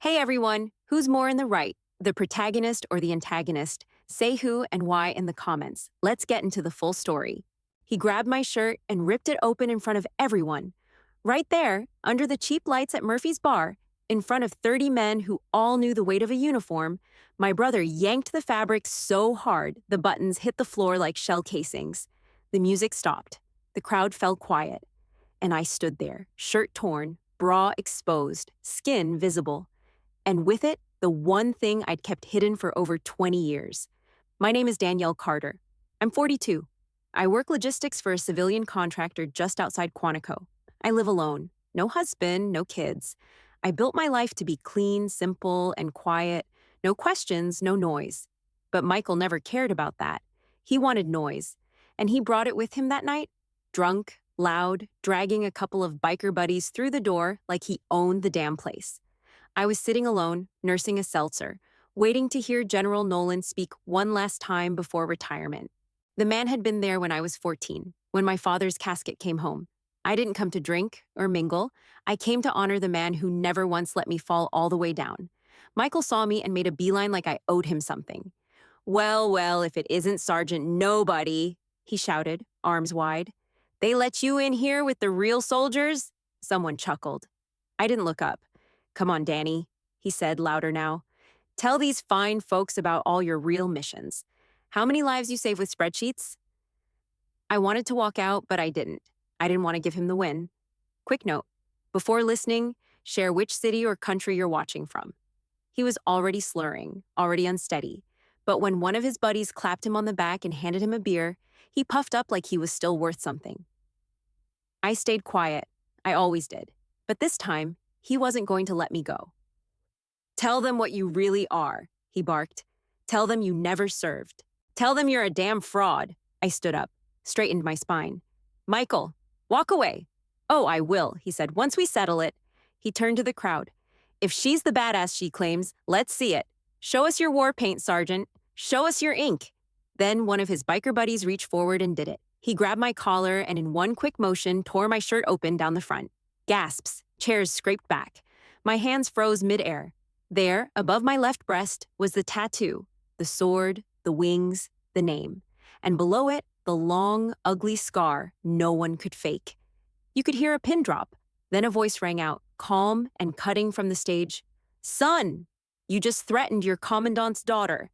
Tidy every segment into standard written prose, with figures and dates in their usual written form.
Hey everyone, who's more in the right, the protagonist or the antagonist? Say who and why in the comments. Let's get into the full story. He grabbed my shirt and ripped it open in front of everyone. Right there, under the cheap lights at Murphy's bar, in front of 30 men who all knew the weight of a uniform, my brother yanked the fabric so hard the buttons hit the floor like shell casings. The music stopped. The crowd fell quiet. And I stood there, shirt torn, bra exposed, skin visible. And with it, the one thing I'd kept hidden for over 20 years. My name is Danielle Carter. I'm 42. I work logistics for a civilian contractor just outside Quantico. I live alone. No husband, no kids. I built my life to be clean, simple, and quiet. No questions, no noise. But Michael never cared about that. He wanted noise. And he brought it with him that night. Drunk, loud, dragging a couple of biker buddies through the door like he owned the damn place. I was sitting alone, nursing a seltzer, waiting to hear General Nolan speak one last time before retirement. The man had been there when I was 14, when my father's casket came home. I didn't come to drink or mingle. I came to honor the man who never once let me fall all the way down. Michael saw me and made a beeline like I owed him something. Well, well, if it isn't Sergeant Nobody, he shouted, arms wide. They let you in here with the real soldiers? Someone chuckled. I didn't look up. Come on, Danny, he said louder now. Tell these fine folks about all your real missions. How many lives you save with spreadsheets? I wanted to walk out, but I didn't. I didn't want to give him the win. Quick note. Before listening, share which city or country you're watching from. He was already slurring, already unsteady. But when one of his buddies clapped him on the back and handed him a beer, he puffed up like he was still worth something. I stayed quiet. I always did. But this time, he wasn't going to let me go. Tell them what you really are, he barked. Tell them you never served. Tell them you're a damn fraud. I stood up, straightened my spine. Michael, walk away. Oh, I will, he said, once we settle it. He turned to the crowd. If she's the badass she claims, let's see it. Show us your war paint, Sergeant. Show us your ink. Then one of his biker buddies reached forward and did it. He grabbed my collar and in one quick motion tore my shirt open down the front. Gasps. Chairs scraped back. My hands froze midair. There, above my left breast, was the tattoo, the sword, the wings, the name. And below it, the long, ugly scar no one could fake. You could hear a pin drop. Then a voice rang out, calm and cutting from the stage. Son, you just threatened your commandant's daughter.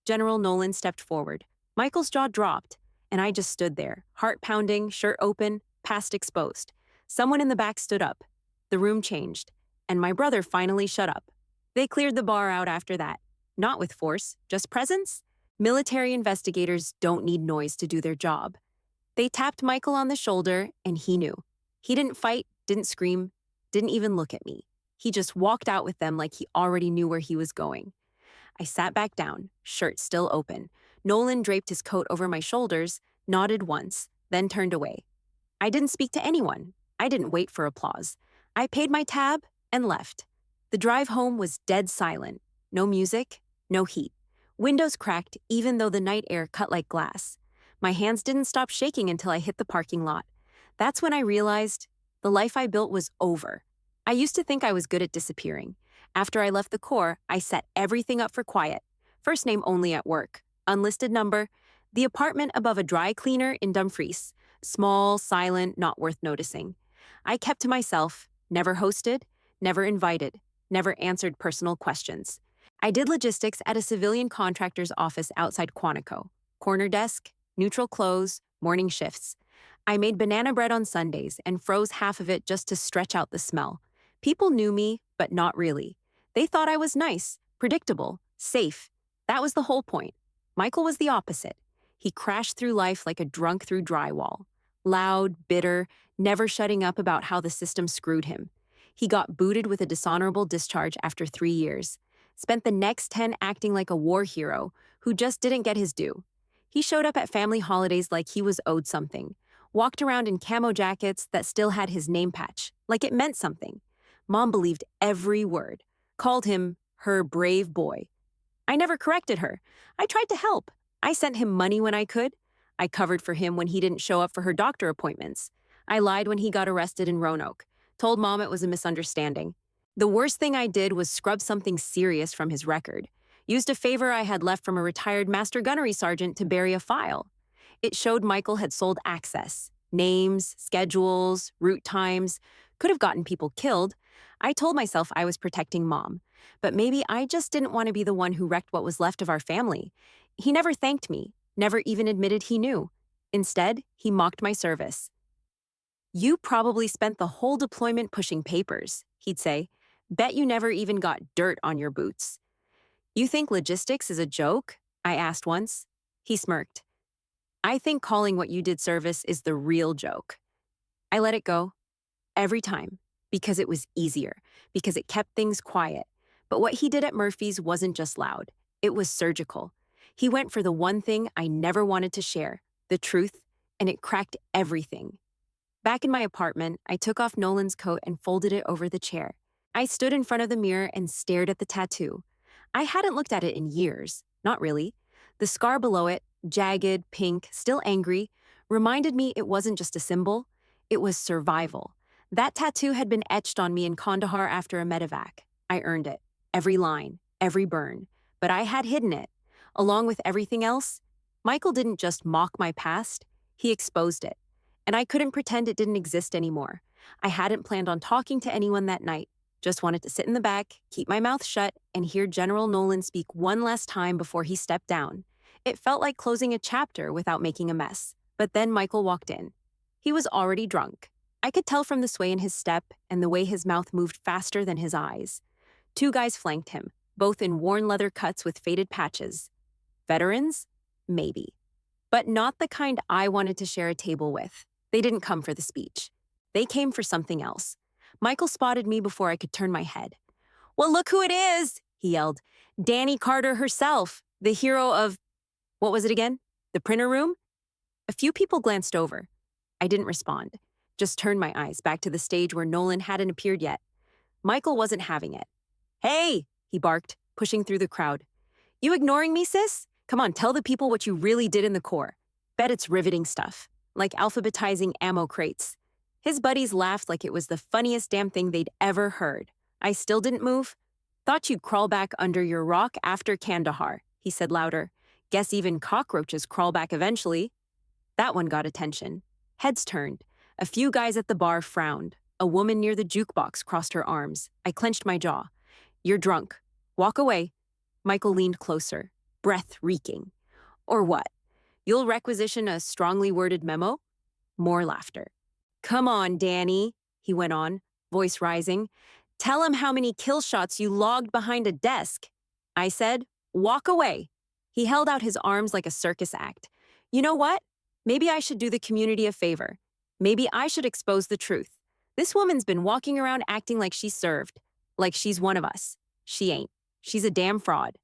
General Nolan stepped forward. Michael's jaw dropped, and I just stood there, heart pounding, shirt open, past exposed. Someone in the back stood up. The room changed, and my brother finally shut up. They cleared the bar out after that. Not with force, just presence. Military investigators don't need noise to do their job. They tapped Michael on the shoulder, and he knew. He didn't fight, didn't scream, didn't even look at me. He just walked out with them like he already knew where he was going. I sat back down, shirt still open. Nolan draped his coat over my shoulders, nodded once, then turned away. I didn't speak to anyone. I didn't wait for applause. I paid my tab and left. The drive home was dead silent. No music, no heat. Windows cracked even though the night air cut like glass. My hands didn't stop shaking until I hit the parking lot. That's when I realized the life I built was over. I used to think I was good at disappearing. After I left the Corps, I set everything up for quiet. First name only at work. Unlisted number. The apartment above a dry cleaner in Dumfries. Small, silent, not worth noticing. I kept to myself. Never hosted, never invited, never answered personal questions. I did logistics at a civilian contractor's office outside Quantico. Corner desk, neutral clothes, morning shifts. I made banana bread on Sundays and froze half of it just to stretch out the smell. People knew me, but not really. They thought I was nice, predictable, safe. That was the whole point. Michael was the opposite. He crashed through life like a drunk through drywall. Loud, bitter, never shutting up about how the system screwed him. He got booted with a dishonorable discharge after 3 years. Spent the next 10 acting like a war hero who just didn't get his due. He showed up at family holidays like he was owed something. Walked around in camo jackets that still had his name patch, like it meant something. Mom believed every word. Called him her brave boy. I never corrected her. I tried to help. I sent him money when I could. I covered for him when he didn't show up for her doctor appointments. I lied when he got arrested in Roanoke. Told Mom it was a misunderstanding. The worst thing I did was scrub something serious from his record. Used a favor I had left from a retired master gunnery sergeant to bury a file. It showed Michael had sold access. Names, schedules, route times. Could have gotten people killed. I told myself I was protecting Mom. But maybe I just didn't want to be the one who wrecked what was left of our family. He never thanked me, never even admitted he knew. Instead, he mocked my service. "You probably spent the whole deployment pushing papers," he'd say. "Bet you never even got dirt on your boots." "You think logistics is a joke?" I asked once. He smirked. "I think calling what you did service is the real joke." I let it go. Every time. Because it was easier. Because it kept things quiet. But what he did at Murphy's wasn't just loud. It was surgical. He went for the one thing I never wanted to share, the truth, and it cracked everything. Back in my apartment, I took off Nolan's coat and folded it over the chair. I stood in front of the mirror and stared at the tattoo. I hadn't looked at it in years. Not really. The scar below it, jagged, pink, still angry, reminded me it wasn't just a symbol. It was survival. That tattoo had been etched on me in Kandahar after a medevac. I earned it. Every line, every burn. But I had hidden it. Along with everything else, Michael didn't just mock my past, he exposed it. And I couldn't pretend it didn't exist anymore. I hadn't planned on talking to anyone that night. Just wanted to sit in the back, keep my mouth shut, and hear General Nolan speak one last time before he stepped down. It felt like closing a chapter without making a mess. But then Michael walked in. He was already drunk. I could tell from the sway in his step and the way his mouth moved faster than his eyes. Two guys flanked him, both in worn leather cuts with faded patches. Veterans? Maybe. But not the kind I wanted to share a table with. They didn't come for the speech. They came for something else. Michael spotted me before I could turn my head. "Well, look who it is," he yelled. "Danny Carter herself, the hero of—" what was it again? The printer room? A few people glanced over. I didn't respond, just turned my eyes back to the stage where Nolan hadn't appeared yet. Michael wasn't having it. "Hey," he barked, pushing through the crowd. "You ignoring me, sis? Come on, tell the people what you really did in the Corps. Bet it's riveting stuff, like alphabetizing ammo crates." His buddies laughed like it was the funniest damn thing they'd ever heard. I still didn't move. "Thought you'd crawl back under your rock after Kandahar," he said louder. "Guess even cockroaches crawl back eventually." That one got attention. Heads turned. A few guys at the bar frowned. A woman near the jukebox crossed her arms. I clenched my jaw. "You're drunk. Walk away." Michael leaned closer, breath reeking. "Or what? You'll requisition a strongly worded memo?" More laughter. "Come on, Danny," he went on, voice rising. "Tell him how many kill shots you logged behind a desk." I said, "Walk away." He held out his arms like a circus act. "You know what? Maybe I should do the community a favor. Maybe I should expose the truth. This woman's been walking around acting like she's served, like she's one of us. She ain't. She's a damn fraud."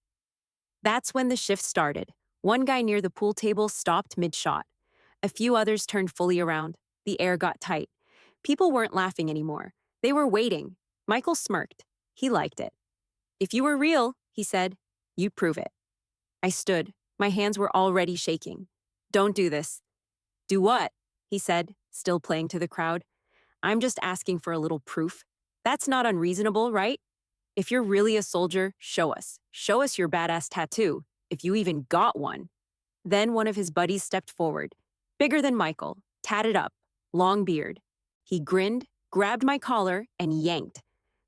That's when the shift started. One guy near the pool table stopped mid-shot. A few others turned fully around. The air got tight. People weren't laughing anymore. They were waiting. Michael smirked. He liked it. "If you were real," he said, "you'd prove it." I stood. My hands were already shaking. "Don't do this." "Do what?" he said, still playing to the crowd. "I'm just asking for a little proof. That's not unreasonable, right? If you're really a soldier, show us. Show us your badass tattoo, if you even got one." Then one of his buddies stepped forward. Bigger than Michael, tatted up, long beard. He grinned, grabbed my collar, and yanked.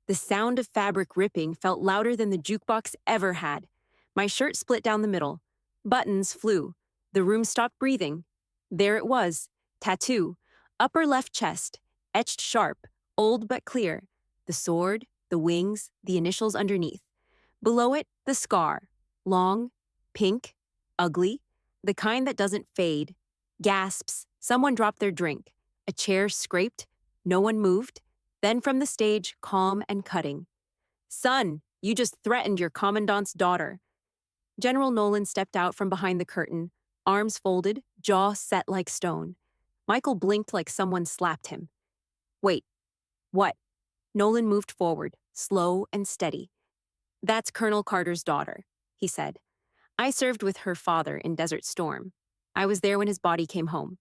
The sound of fabric ripping felt louder than the jukebox ever had. My shirt split down the middle. Buttons flew. The room stopped breathing. There it was, tattoo, upper left chest, etched sharp, old but clear. The sword, the wings, the initials underneath. Below it, the scar, long, pink, ugly, the kind that doesn't fade. Gasps, someone dropped their drink. A chair scraped, no one moved. Then from the stage, calm and cutting. "Son, you just threatened your commandant's daughter." General Nolan stepped out from behind the curtain, arms folded, jaw set like stone. Michael blinked like someone slapped him. "Wait, what?" Nolan moved forward, slow and steady. "That's Colonel Carter's daughter," he said. "I served with her father in Desert Storm. I was there when his body came home."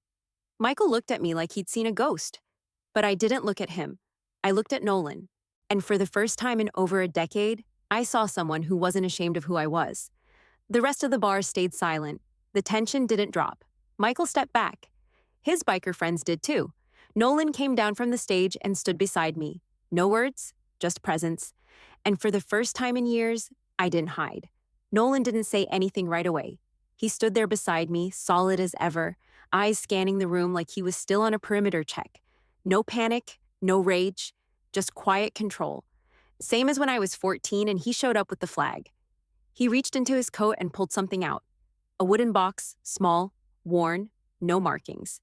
Michael looked at me like he'd seen a ghost. But I didn't look at him. I looked at Nolan. And for the first time in over a decade, I saw someone who wasn't ashamed of who I was. The rest of the bar stayed silent. The tension didn't drop. Michael stepped back. His biker friends did too. Nolan came down from the stage and stood beside me. No words, just presence. And for the first time in years, I didn't hide. Nolan didn't say anything right away. He stood there beside me, solid as ever, eyes scanning the room like he was still on a perimeter check. No panic, no rage, just quiet control. Same as when I was 14 and he showed up with the flag. He reached into his coat and pulled something out. A wooden box, small, worn, no markings.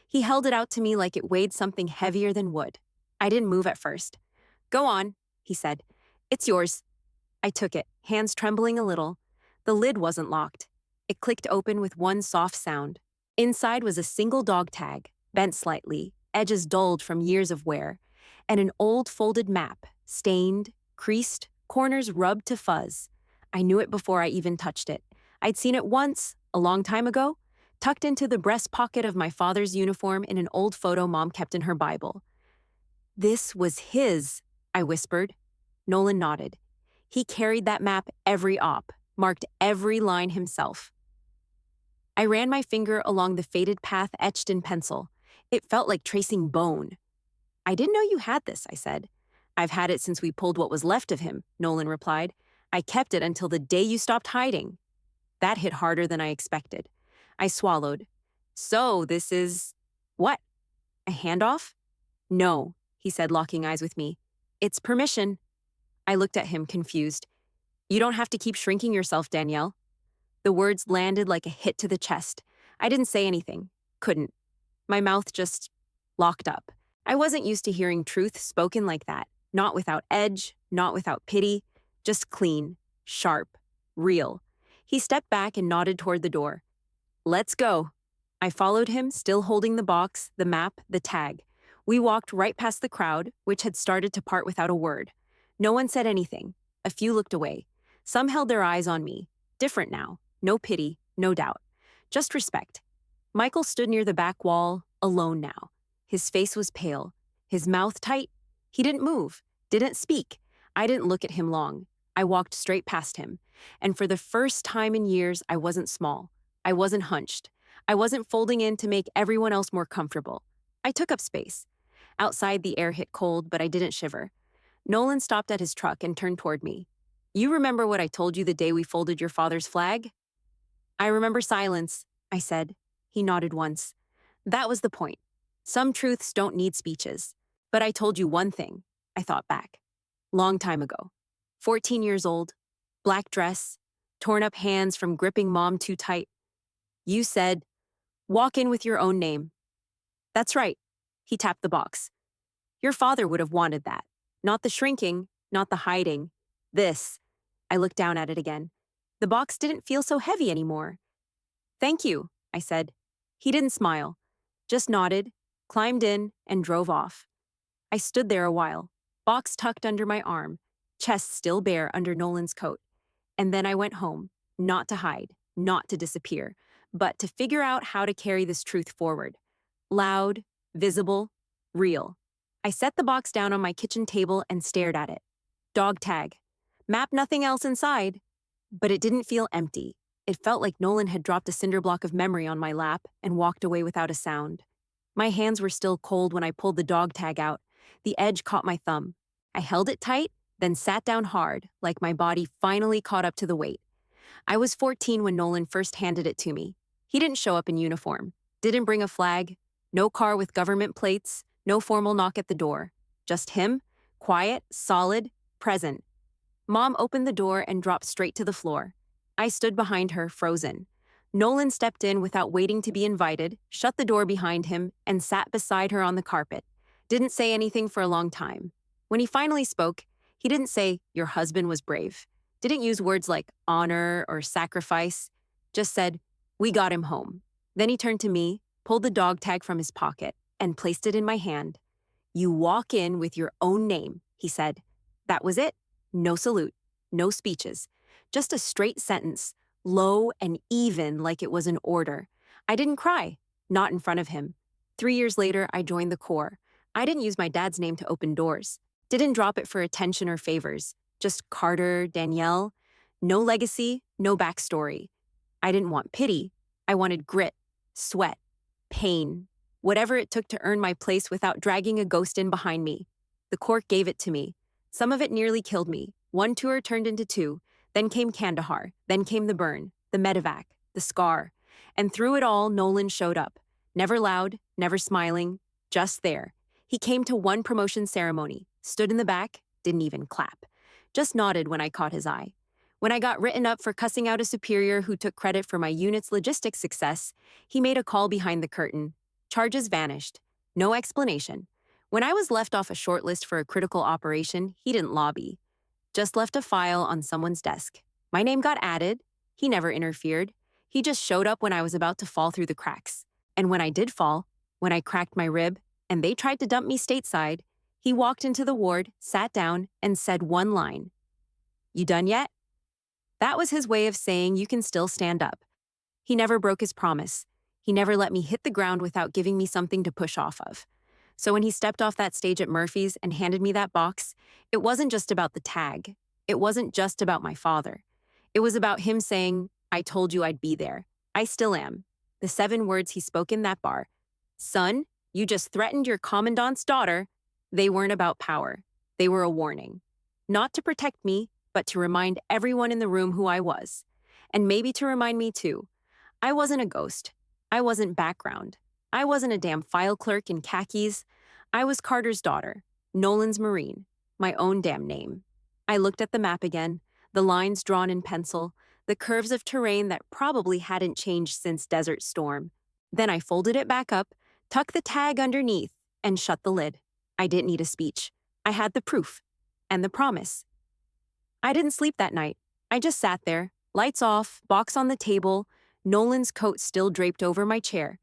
He held it out to me like it weighed something heavier than wood. I didn't move at first. "Go on," he said. "It's yours." I took it, hands trembling a little. The lid wasn't locked. It clicked open with one soft sound. Inside was a single dog tag, bent slightly, edges dulled from years of wear, and an old folded map, stained, creased, corners rubbed to fuzz. I knew it before I even touched it. I'd seen it once, a long time ago, tucked into the breast pocket of my father's uniform in an old photo Mom kept in her Bible. "This was his," I whispered. Nolan nodded. He carried that map every op, marked every line himself. I ran my finger along the faded path etched in pencil. It felt like tracing bone. "I didn't know you had this," I said. "I've had it since we pulled what was left of him," Nolan replied. "I kept it until the day you stopped hiding." That hit harder than I expected. I swallowed. "So this is... what? A handoff?" "No," he said, locking eyes with me. "It's permission." I looked at him, confused. "You don't have to keep shrinking yourself, Danielle." The words landed like a hit to the chest. I didn't say anything. Couldn't. My mouth just locked up. I wasn't used to hearing truth spoken like that. Not without edge, not without pity. Just clean, sharp, real. He stepped back and nodded toward the door. "Let's go." I followed him, still holding the box, the map, the tag. We walked right past the crowd, which had started to part without a word. No one said anything. A few looked away. Some held their eyes on me. Different now. No pity, no doubt. Just respect. Michael stood near the back wall, alone now. His face was pale. His mouth tight. He didn't move, didn't speak. I didn't look at him long. I walked straight past him. And for the first time in years, I wasn't small. I wasn't hunched. I wasn't folding in to make everyone else more comfortable. I took up space. Outside, the air hit cold, but I didn't shiver. Nolan stopped at his truck and turned toward me. "You remember what I told you the day we folded your father's flag?" "I remember silence," I said. He nodded once. That was the point. Some truths don't need speeches. But I told you one thing, I thought back. Long time ago. 14 years old, black dress, torn up hands from gripping Mom too tight. You said, "Walk in with your own name." "That's right." He tapped the box. "Your father would have wanted that. Not the shrinking, not the hiding. This." I looked down at it again. The box didn't feel so heavy anymore. "Thank you," I said. He didn't smile, just nodded, climbed in, and drove off. I stood there a while, box tucked under my arm, chest still bare under Nolan's coat. And then I went home, not to hide, not to disappear, but to figure out how to carry this truth forward. Loud, visible, real. I set the box down on my kitchen table and stared at it. Dog tag. Map, nothing else inside. But it didn't feel empty. It felt like Nolan had dropped a cinder block of memory on my lap and walked away without a sound. My hands were still cold when I pulled the dog tag out. The edge caught my thumb. I held it tight, then sat down hard, like my body finally caught up to the weight. I was 14 when Nolan first handed it to me. He didn't show up in uniform, didn't bring a flag, no car with government plates, no formal knock at the door. Just him, quiet, solid, present. Mom opened the door and dropped straight to the floor. I stood behind her, frozen. Nolan stepped in without waiting to be invited, shut the door behind him, and sat beside her on the carpet. Didn't say anything for a long time. When he finally spoke, he didn't say, "Your husband was brave." Didn't use words like honor or sacrifice. Just said, "We got him home." Then he turned to me, pulled the dog tag from his pocket, and placed it in my hand. "You walk in with your own name," he said. That was it. No salute, no speeches. Just a straight sentence, low and even like it was an order. I didn't cry, not in front of him. 3 years later, I joined the Corps. I didn't use my dad's name to open doors. Didn't drop it for attention or favors. Just Carter, Danielle. No legacy, no backstory. I didn't want pity. I wanted grit, sweat, pain, whatever it took to earn my place without dragging a ghost in behind me. The court gave it to me. Some of it nearly killed me. One tour turned into two. Then came Kandahar. Then came the burn, the medevac, the scar. And through it all, Nolan showed up. Never loud, never smiling, just there. He came to one promotion ceremony, stood in the back, didn't even clap. Just nodded when I caught his eye. When I got written up for cussing out a superior who took credit for my unit's logistics success, he made a call behind the curtain. Charges vanished. No explanation. When I was left off a short list for a critical operation, he didn't lobby. Just left a file on someone's desk. My name got added. He never interfered. He just showed up when I was about to fall through the cracks. And when I did fall, when I cracked my rib, and they tried to dump me stateside, he walked into the ward, sat down, and said one line. "You done yet?" That was his way of saying you can still stand up. He never broke his promise. He never let me hit the ground without giving me something to push off of. So when he stepped off that stage at Murphy's and handed me that box, it wasn't just about the tag. It wasn't just about my father. It was about him saying, "I told you I'd be there. I still am." The 7 words he spoke in that bar. "Son, you just threatened your commandant's daughter." They weren't about power. They were a warning. Not to protect me, but to remind everyone in the room who I was. And maybe to remind me too. I wasn't a ghost. I wasn't background. I wasn't a damn file clerk in khakis. I was Carter's daughter, Nolan's Marine, my own damn name. I looked at the map again, the lines drawn in pencil, the curves of terrain that probably hadn't changed since Desert Storm. Then I folded it back up, tucked the tag underneath, and shut the lid. I didn't need a speech. I had the proof and the promise. I didn't sleep that night. I just sat there, lights off, box on the table, Nolan's coat still draped over my chair.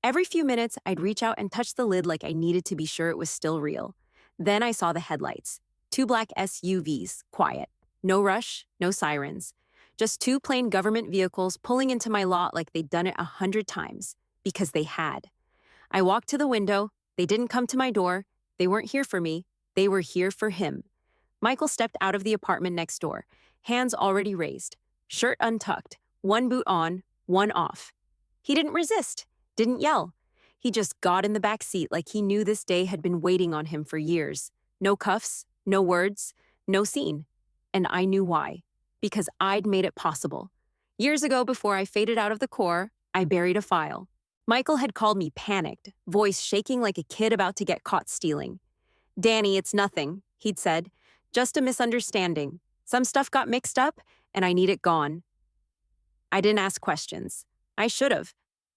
Every few minutes, I'd reach out and touch the lid like I needed to be sure it was still real. Then I saw the headlights. 2 black SUVs, quiet. No rush, no sirens. Just 2 plain government vehicles pulling into my lot like they'd done it 100 times. Because they had. I walked to the window. They didn't come to my door. They weren't here for me. They were here for him. Michael stepped out of the apartment next door, hands already raised, shirt untucked, one boot on, one off. He didn't resist, didn't yell. He just got in the back seat like he knew this day had been waiting on him for years. No cuffs, no words, no scene. And I knew why. Because I'd made it possible. Years ago, before I faded out of the Corps, I buried a file. Michael had called me panicked, voice shaking like a kid about to get caught stealing. "Danny, it's nothing," he'd said. "Just a misunderstanding. Some stuff got mixed up, and I need it gone." I didn't ask questions. I should have.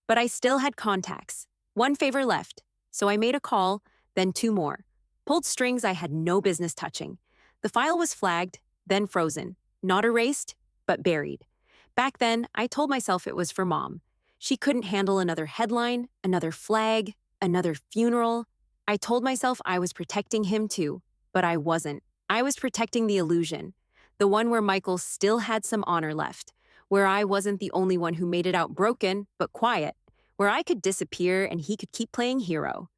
But I still had contacts. 1 favor left. So I made a call, then 2 more. Pulled strings I had no business touching. The file was flagged, then frozen. Not erased, but buried. Back then, I told myself it was for Mom. She couldn't handle another headline, another flag, another funeral. I told myself I was protecting him too, but I wasn't. I was protecting the illusion, the one where Michael still had some honor left, where I wasn't the only one who made it out broken, but quiet, where I could disappear and he could keep playing hero.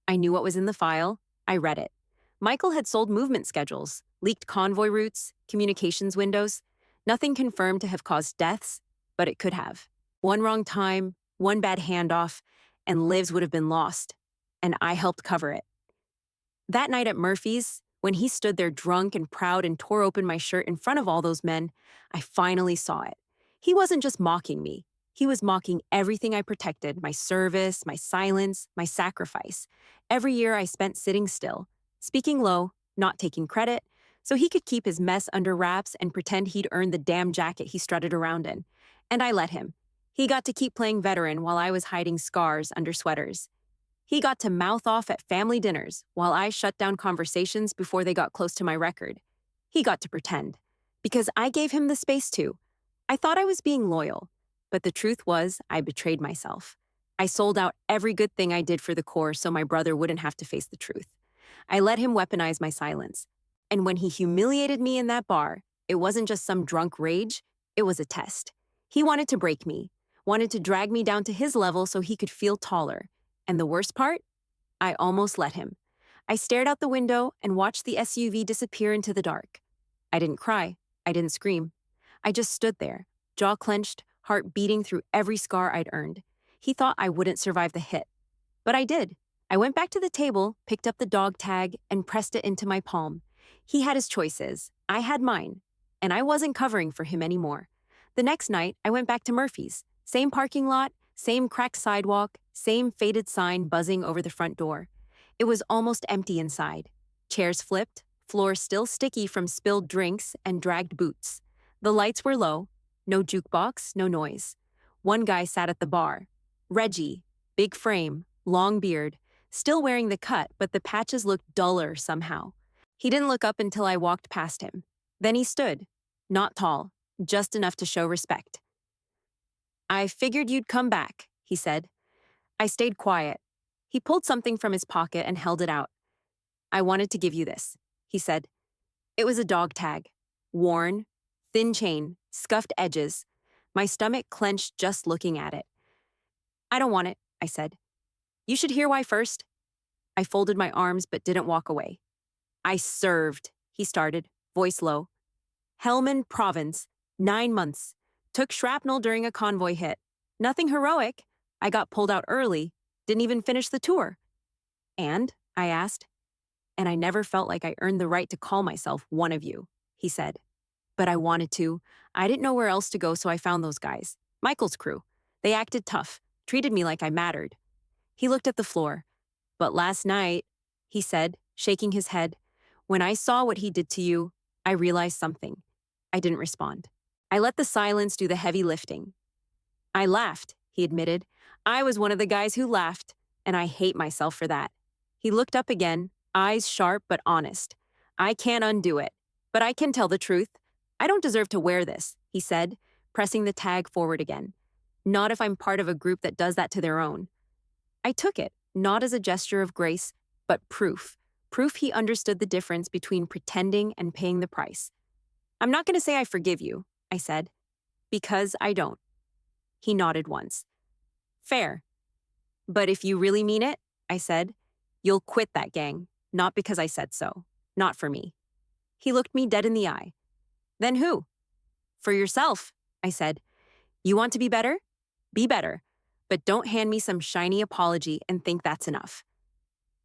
I knew what was in the file. I read it. Michael had sold movement schedules, leaked convoy routes, communications windows. Nothing confirmed to have caused deaths, but it could have. 1 wrong time, 1 bad handoff, and lives would have been lost. And I helped cover it. That night at Murphy's, when he stood there drunk and proud and tore open my shirt in front of all those men, I finally saw it. He wasn't just mocking me. He was mocking everything I protected, my service, my silence, my sacrifice. Every year I spent sitting still, speaking low, not taking credit, so he could keep his mess under wraps and pretend he'd earned the damn jacket he strutted around in. And I let him. He got to keep playing veteran while I was hiding scars under sweaters. He got to mouth off at family dinners while I shut down conversations before they got close to my record. He got to pretend. Because I gave him the space to. I thought I was being loyal. But the truth was, I betrayed myself. I sold out every good thing I did for the Corps so my brother wouldn't have to face the truth. I let him weaponize my silence. And when he humiliated me in that bar, it wasn't just some drunk rage, it was a test. He wanted to break me, wanted to drag me down to his level so he could feel taller. And the worst part? I almost let him. I stared out the window and watched the SUV disappear into the dark. I didn't cry. I didn't scream. I just stood there, jaw clenched, heart beating through every scar I'd earned. He thought I wouldn't survive the hit. But I did. I went back to the table, picked up the dog tag, and pressed it into my palm. He had his choices. I had mine. And I wasn't covering for him anymore. The next night, I went back to Murphy's. Same parking lot, same cracked sidewalk, same faded sign buzzing over the front door. It was almost empty inside. Chairs flipped, floor still sticky from spilled drinks and dragged boots. The lights were low, no jukebox, no noise. One guy sat at the bar. Reggie, big frame, long beard, still wearing the cut, but the patches looked duller somehow. He didn't look up until I walked past him. Then he stood, not tall, just enough to show respect. "I figured you'd come back," he said. I stayed quiet. He pulled something from his pocket and held it out. "I wanted to give you this," he said. It was a dog tag. Worn, thin chain, scuffed edges. My stomach clenched just looking at it. "I don't want it," I said. "You should hear why first." I folded my arms but didn't walk away. "I served," he started, voice low. "Helmand Province, 9 months. Took shrapnel during a convoy hit. Nothing heroic. I got pulled out early. Didn't even finish the tour." "And?" I asked. "And I never felt like I earned the right to call myself one of you," he said. "But I wanted to. I didn't know where else to go, so I found those guys. Michael's crew. They acted tough, treated me like I mattered." He looked at the floor. "But last night," he said, shaking his head, "when I saw what he did to you, I realized something." I didn't respond. I let the silence do the heavy lifting. "I laughed," he admitted. "I was one of the guys who laughed, and I hate myself for that." He looked up again, eyes sharp but honest. "I can't undo it, but I can tell the truth. I don't deserve to wear this," he said, pressing the tag forward again. "Not if I'm part of a group that does that to their own." I took it, not as a gesture of grace, but proof. Proof he understood the difference between pretending and paying the price. "I'm not going to say I forgive you," I said, "because I don't." He nodded once. "Fair. But if you really mean it," I said, "you'll quit that gang, not because I said so. Not for me." He looked me dead in the eye. "Then who?" "For yourself," I said. "You want to be better? Be better. But don't hand me some shiny apology and think that's enough."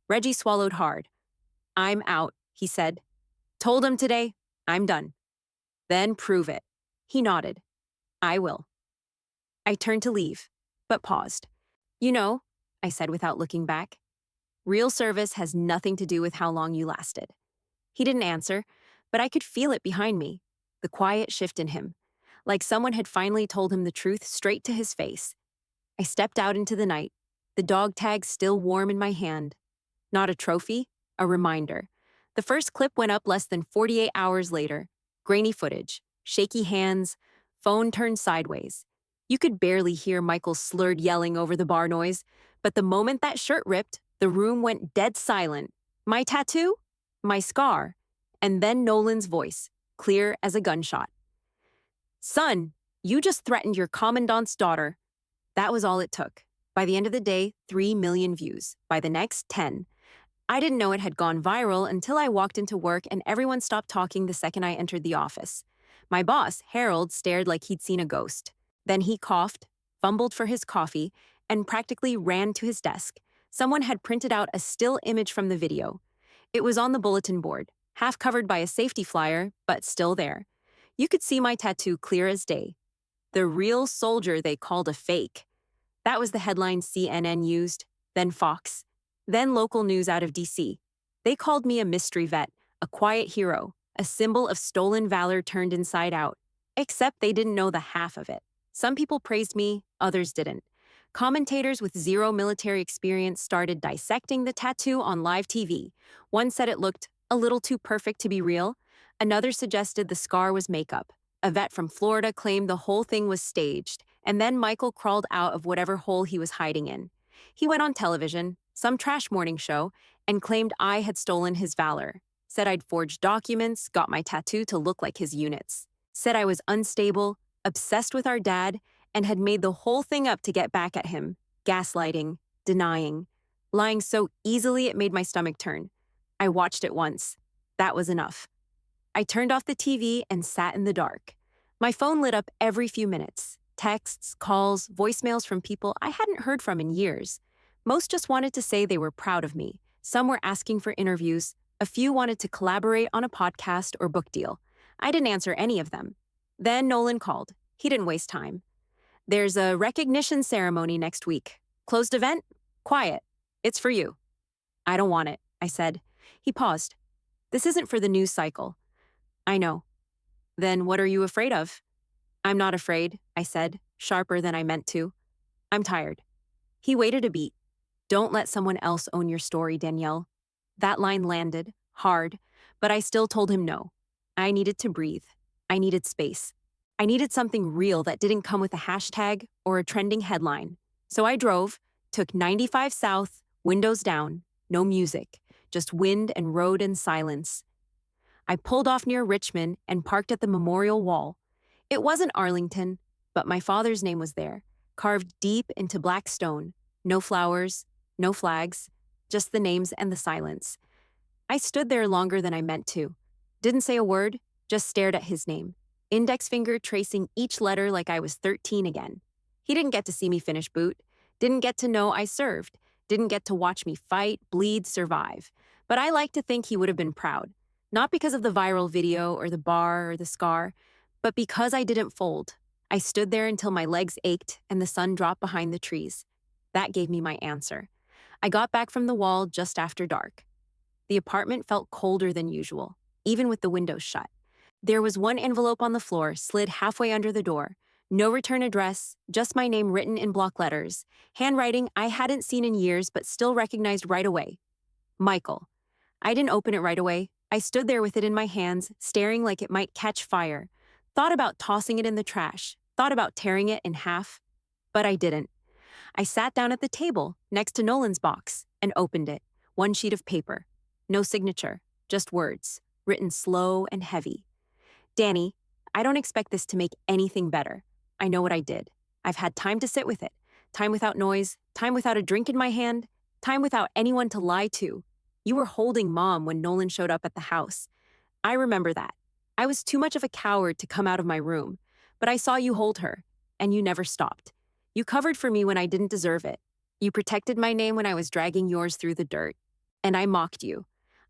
Reggie swallowed hard. "I'm out," he said. "Told him today, I'm done." "Then prove it." He nodded. "I will." I turned to leave, but paused. "You know," I said without looking back, "real service has nothing to do with how long you lasted." He didn't answer, but I could feel it behind me, the quiet shift in him, like someone had finally told him the truth straight to his face. I stepped out into the night, the dog tag still warm in my hand. Not a trophy, a reminder. The first clip went up less than 48 hours later. Grainy footage, shaky hands, phone turned sideways. You could barely hear Michael's slurred yelling over the bar noise, but the moment that shirt ripped, the room went dead silent. My tattoo? My scar? And then Nolan's voice, clear as a gunshot. "Son, you just threatened your commandant's daughter." That was all it took. By the end of the day, 3 million views. By the next, 10. I didn't know it had gone viral until I walked into work and everyone stopped talking the second I entered the office. My boss, Harold, stared like he'd seen a ghost. Then he coughed, fumbled for his coffee, and practically ran to his desk. Someone had printed out a still image from the video. It was on the bulletin board, half covered by a safety flyer, but still there. You could see my tattoo clear as day. "The real soldier they called a fake." That was the headline CNN used, then Fox, then local news out of DC. They called me a mystery vet, a quiet hero, a symbol of stolen valor turned inside out. Except they didn't know the half of it. Some people praised me, others didn't. Commentators with zero military experience started dissecting the tattoo on live TV. One said it looked a little too perfect to be real. Another suggested the scar was makeup. A vet from Florida claimed the whole thing was staged, and then Michael crawled out of whatever hole he was hiding in. He went on television, some trash morning show, and claimed I had stolen his valor. Said I'd forged documents, got my tattoo to look like his units. Said I was unstable, obsessed with our dad, and had made the whole thing up to get back at him. Gaslighting, denying, lying so easily it made my stomach turn. I watched it once. That was enough. I turned off the TV and sat in the dark. My phone lit up every few minutes. Texts, calls, voicemails from people I hadn't heard from in years. Most just wanted to say they were proud of me. Some were asking for interviews. A few wanted to collaborate on a podcast or book deal. I didn't answer any of them. Then Nolan called. He didn't waste time. There's a recognition ceremony next week. Closed event? Quiet. It's for you. I don't want it, I said. He paused. This isn't for the news cycle. I know. Then what are you afraid of? I'm not afraid, I said, sharper than I meant to. I'm tired. He waited a beat. Don't let someone else own your story, Danielle. That line landed, hard, but I still told him no. I needed to breathe. I needed space. I needed something real that didn't come with a hashtag or a trending headline. So I drove, took 95 South, windows down, no music, just wind and road and silence. I pulled off near Richmond and parked at the memorial wall. It wasn't Arlington, but my father's name was there, carved deep into black stone. No flowers, no flags, just the names and the silence. I stood there longer than I meant to. Didn't say a word, just stared at his name, index finger tracing each letter like I was 13 again. He didn't get to see me finish boot, didn't get to know I served, didn't get to watch me fight, bleed, survive. But I like to think he would have been proud. Not because of the viral video or the bar or the scar, but because I didn't fold. I stood there until my legs ached and the sun dropped behind the trees. That gave me my answer. I got back from the wall just after dark. The apartment felt colder than usual, even with the windows shut. There was one envelope on the floor, slid halfway under the door. No return address, just my name written in block letters. Handwriting I hadn't seen in years but still recognized right away. Michael. I didn't open it right away. I stood there with it in my hands, staring like it might catch fire. Thought about tossing it in the trash. Thought about tearing it in half. But I didn't. I sat down at the table, next to Nolan's box, and opened it. One sheet of paper. No signature, just words, written slow and heavy. Danny, I don't expect this to make anything better. I know what I did. I've had time to sit with it. Time without noise, time without a drink in my hand, time without anyone to lie to. You were holding Mom when Nolan showed up at the house. I remember that. I was too much of a coward to come out of my room, but I saw you hold her, and you never stopped. You covered for me when I didn't deserve it. You protected my name when I was dragging yours through the dirt. And I mocked you.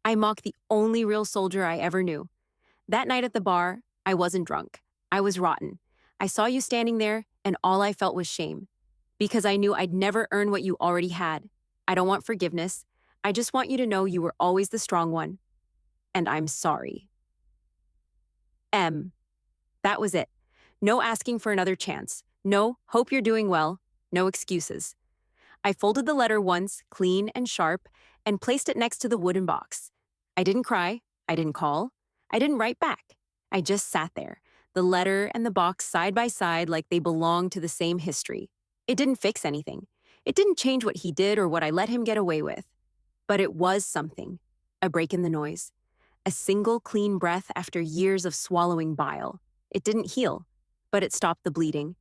I mocked the only real soldier I ever knew. That night at the bar, I wasn't drunk. I was rotten. I saw you standing there, and all I felt was shame. Because I knew I'd never earn what you already had. I don't want forgiveness. I just want you to know you were always the strong one. And I'm sorry. M. That was it. No asking for another chance. No, hope you're doing well. No excuses. I folded the letter once, clean and sharp, and placed it next to the wooden box. I didn't cry. I didn't call. I didn't write back. I just sat there, the letter and the box side by side like they belonged to the same history. It didn't fix anything. It didn't change what he did or what I let him get away with. But it was something. A break in the noise. A single clean breath after years of swallowing bile. It didn't heal, but it stopped the bleeding.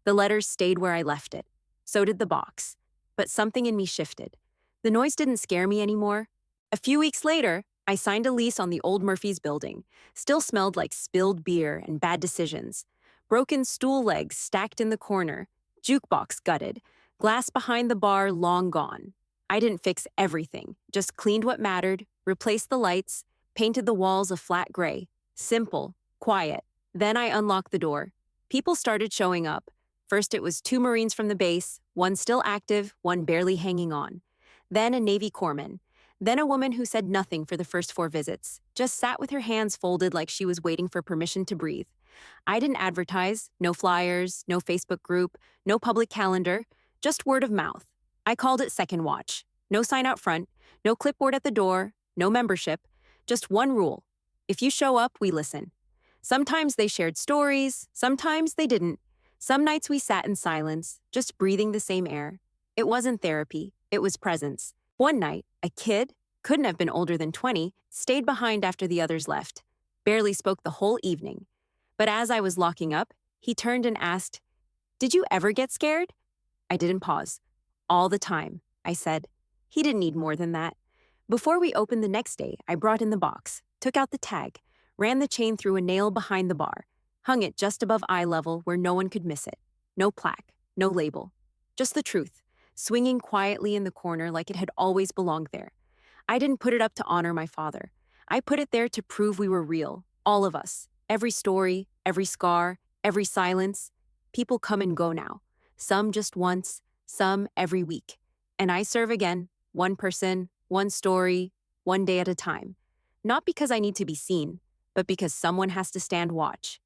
The letters stayed where I left it. So did the box. But something in me shifted. The noise didn't scare me anymore. A few weeks later, I signed a lease on the old Murphy's building. Still smelled like spilled beer and bad decisions. Broken stool legs stacked in the corner. Jukebox gutted. Glass behind the bar long gone. I didn't fix everything, just cleaned what mattered, replaced the lights, painted the walls a flat gray. Simple, quiet. Then I unlocked the door. People started showing up. First it was 2 Marines from the base, one still active, one barely hanging on. Then a Navy corpsman. Then a woman who said nothing for the first 4 visits, just sat with her hands folded like she was waiting for permission to breathe. I didn't advertise, no flyers, no Facebook group, no public calendar, just word of mouth. I called it Second Watch. No sign out front, no clipboard at the door, no membership, just one rule. If you show up, we listen. Sometimes they shared stories, sometimes they didn't. Some nights we sat in silence, just breathing the same air. It wasn't therapy, it was presence. One night, a kid, couldn't have been older than 20, stayed behind after the others left. Barely spoke the whole evening. But as I was locking up, he turned and asked, "Did you ever get scared?" I didn't pause. "All the time," I said. He didn't need more than that. Before we opened the next day, I brought in the box, took out the tag, ran the chain through a nail behind the bar, hung it just above eye level where no one could miss it. No plaque, no label. Just the truth, swinging quietly in the corner like it had always belonged there. I didn't put it up to honor my father. I put it there to prove we were real, all of us. Every story, every scar, every silence. People come and go now. Some just once, some every week. And I serve again, one person, one story, one day at a time. Not because I need to be seen, but because someone has to stand watch.